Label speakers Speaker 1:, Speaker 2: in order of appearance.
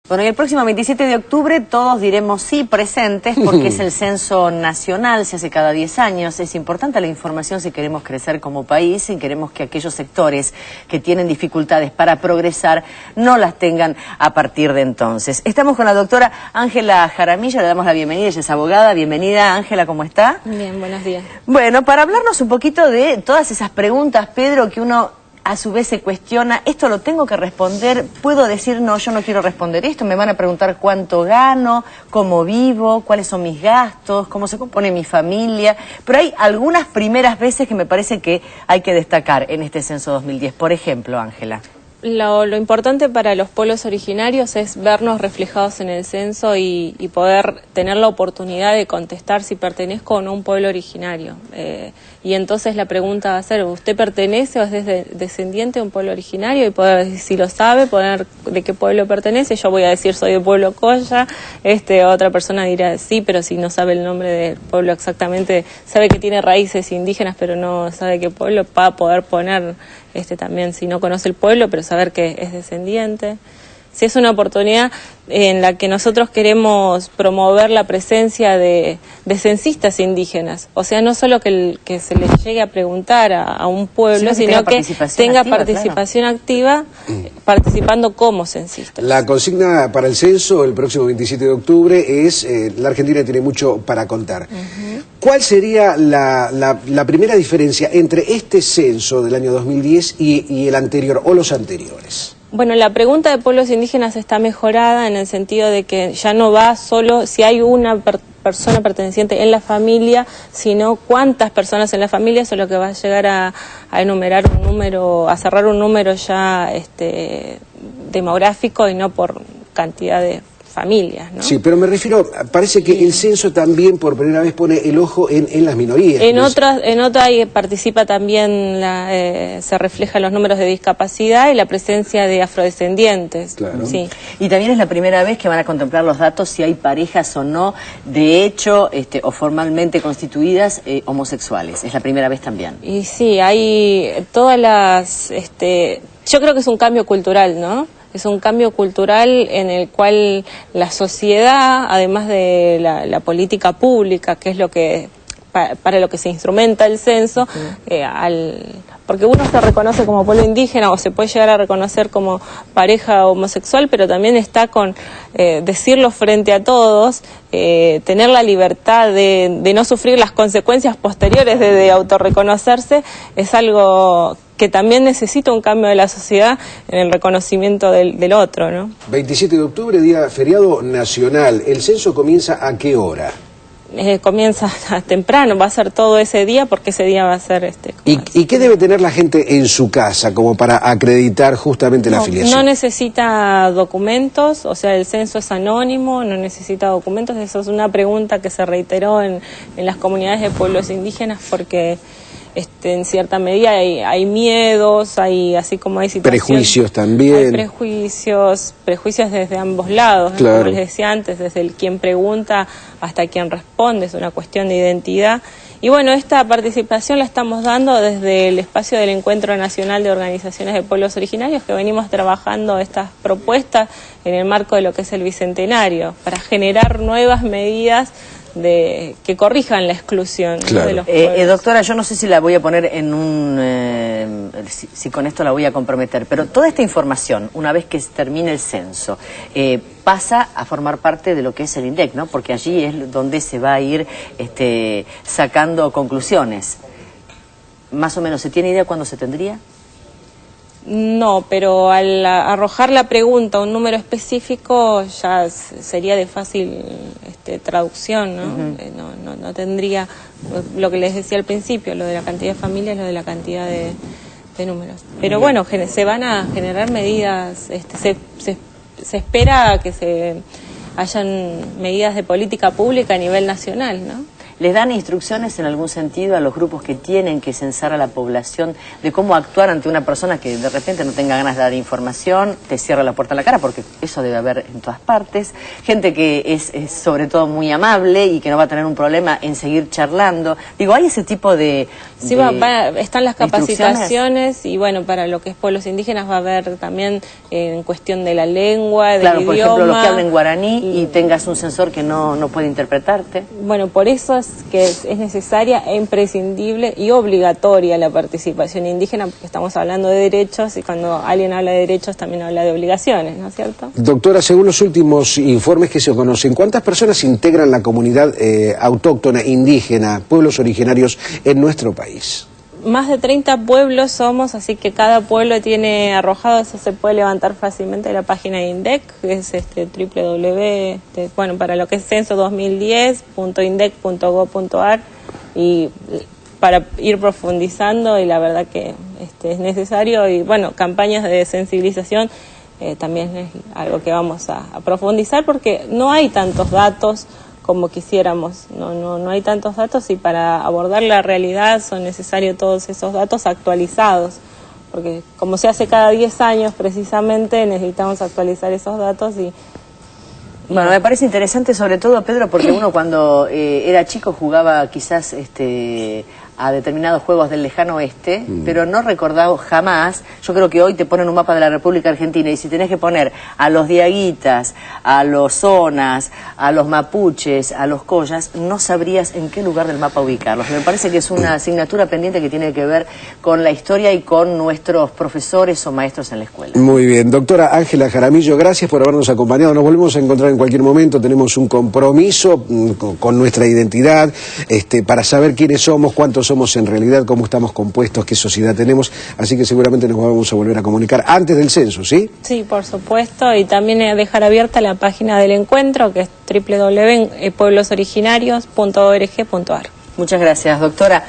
Speaker 1: Bueno, y el próximo 27 de octubre todos diremos sí presentes porque es el censo nacional, se hace cada 10 años. Es importante la información si queremos crecer como país y queremos que aquellos sectores que tienen dificultades para progresar no las tengan a partir de entonces. Estamos con la doctora Ángela Jaramillo, le damos la bienvenida, ella es abogada. Bienvenida, Ángela, ¿cómo está?
Speaker 2: Bien, buenos días.
Speaker 1: Bueno, para hablarnos un poquito de todas esas preguntas, Pedro, que uno a su vez se cuestiona, ¿esto lo tengo que responder? ¿Puedo decir, no, yo no quiero responder esto? Me van a preguntar cuánto gano, cómo vivo, cuáles son mis gastos, cómo se compone mi familia. Pero hay algunas primeras veces que me parece que hay que destacar en este censo 2010. Por ejemplo, Ángela.
Speaker 2: Lo importante para los pueblos originarios es vernos reflejados en el censo y poder tener la oportunidad de contestar si pertenezco o no a un pueblo originario. Y entonces la pregunta va a ser, ¿usted pertenece o es descendiente de un pueblo originario? Y poder, si lo sabe, poder de qué pueblo pertenece. Yo voy a decir soy de pueblo Colla, otra persona dirá sí, pero si no sabe el nombre del pueblo exactamente, sabe que tiene raíces indígenas, pero no sabe qué pueblo, va a poder poner también, si no conoce el pueblo, pero saber que es descendiente. Si es una oportunidad en la que nosotros queremos promover la presencia de censistas indígenas, o sea, no solo que se les llegue a preguntar a un pueblo, sino que tenga participación activa, participando como censistas.
Speaker 3: La consigna para el censo el próximo 27 de octubre es, la Argentina tiene mucho para contar. ¿Cuál sería la primera diferencia entre este censo del año 2010 y el anterior o los anteriores?
Speaker 2: Bueno, la pregunta de pueblos indígenas está mejorada en el sentido de que ya no va solo si hay una persona perteneciente en la familia, sino cuántas personas en la familia, eso es lo que va a llegar a enumerar un número, a cerrar un número ya demográfico y no por cantidad de familias, ¿no? Sí,
Speaker 3: pero me refiero, parece que el censo también por primera vez pone el ojo en las minorías.
Speaker 2: En otra participa también, se reflejan los números de discapacidad y la presencia de afrodescendientes.
Speaker 3: Claro.
Speaker 2: Sí.
Speaker 1: Y también es la primera vez que van a contemplar los datos si hay parejas o no, de hecho, o formalmente constituidas, homosexuales. Es la primera vez también.
Speaker 2: Y sí, hay todas las, yo creo que es un cambio cultural, ¿no? Es un cambio cultural en el cual la sociedad, además de la política pública, que es lo que para lo que se instrumenta el censo, porque uno se reconoce como pueblo indígena o se puede llegar a reconocer como pareja homosexual, pero también está con decirlo frente a todos, tener la libertad de no sufrir las consecuencias posteriores de autorreconocerse, es algo que también necesita un cambio de la sociedad en el reconocimiento del otro, ¿no? 27
Speaker 3: de octubre, día feriado nacional. ¿El censo comienza a qué hora?
Speaker 2: Comienza temprano, va a ser todo ese día, porque ese día va a ser...
Speaker 3: ¿Y qué debe tener la gente en su casa como para acreditar justamente la afiliación?
Speaker 2: No necesita documentos, o sea, el censo es anónimo, no necesita documentos. Eso es una pregunta que se reiteró en las comunidades de pueblos indígenas, porque en cierta medida hay miedos, así como hay situaciones...
Speaker 3: Prejuicios también.
Speaker 2: Hay prejuicios desde ambos lados,
Speaker 3: claro.
Speaker 2: Como les decía antes, desde el quien pregunta hasta quien responde, es una cuestión de identidad. Y bueno, esta participación la estamos dando desde el espacio del Encuentro Nacional de Organizaciones de Pueblos Originarios, que venimos trabajando estas propuestas en el marco de lo que es el Bicentenario, para generar nuevas medidas que corrijan la exclusión,
Speaker 3: claro,
Speaker 2: ¿no?, de los pueblos.
Speaker 1: Doctora, yo no sé si la voy a poner en si con esto la voy a comprometer, pero toda esta información, una vez que termine el censo, pasa a formar parte de lo que es el INDEC, ¿no? Porque allí es donde se va a ir sacando conclusiones. Más o menos, ¿se tiene idea cuándo se tendría?
Speaker 2: No, pero al arrojar la pregunta a un número específico ya sería de fácil traducción, ¿no? No tendría lo que les decía al principio, lo de la cantidad de familias, lo de la cantidad de números. Pero bueno, se van a generar medidas, se espera que hayan medidas de política pública a nivel nacional, ¿no?
Speaker 1: ¿Les dan instrucciones en algún sentido a los grupos que tienen que censar a la población de cómo actuar ante una persona que de repente no tenga ganas de dar información, te cierra la puerta en la cara, porque eso debe haber en todas partes? Gente que es sobre todo muy amable y que no va a tener un problema en seguir charlando. Digo, ¿hay ese tipo de
Speaker 2: sí, están las capacitaciones y bueno, para lo que es pueblos indígenas va a haber también en cuestión de la lengua, del idioma.
Speaker 1: Por ejemplo, los que hablan guaraní y tengas un censor que no puede interpretarte.
Speaker 2: Bueno, por eso es que es necesaria e imprescindible y obligatoria la participación indígena, porque estamos hablando de derechos y cuando alguien habla de derechos también habla de obligaciones, ¿no es cierto?
Speaker 3: Doctora, según los últimos informes que se conocen, ¿cuántas personas integran la comunidad autóctona, indígena, pueblos originarios en nuestro país?
Speaker 2: Más de 30 pueblos somos, así que cada pueblo tiene arrojado, eso se puede levantar fácilmente de la página de INDEC, que es para lo que es censo 2010.indec.gov.ar, y para ir profundizando, y la verdad que es necesario, y bueno, campañas de sensibilización también es algo que vamos a profundizar, porque no hay tantos datos como quisiéramos, no hay tantos datos, y para abordar la realidad son necesarios todos esos datos actualizados, porque como se hace cada 10 años precisamente necesitamos actualizar esos datos y
Speaker 1: bueno, me parece interesante sobre todo, Pedro, porque uno cuando era chico jugaba quizás a determinados juegos del lejano oeste, pero no recordaba jamás. Yo creo que hoy te ponen un mapa de la República Argentina y si tenés que poner a los diaguitas, a los zonas, a los mapuches, a los collas, no sabrías en qué lugar del mapa ubicarlos. Me parece que es una asignatura pendiente que tiene que ver con la historia y con nuestros profesores o maestros en la escuela.
Speaker 3: Muy bien. Doctora Ángela Jaramillo, gracias por habernos acompañado. Nos volvemos a encontrar en cualquier momento. Tenemos un compromiso con nuestra identidad, para saber quiénes somos, cuántos somos en realidad, cómo estamos compuestos, qué sociedad tenemos, así que seguramente nos vamos a volver a comunicar antes del censo, ¿sí?
Speaker 2: Sí, por supuesto, y también dejar abierta la página del encuentro, que es www.pueblosoriginarios.org.ar.
Speaker 1: Muchas gracias, doctora.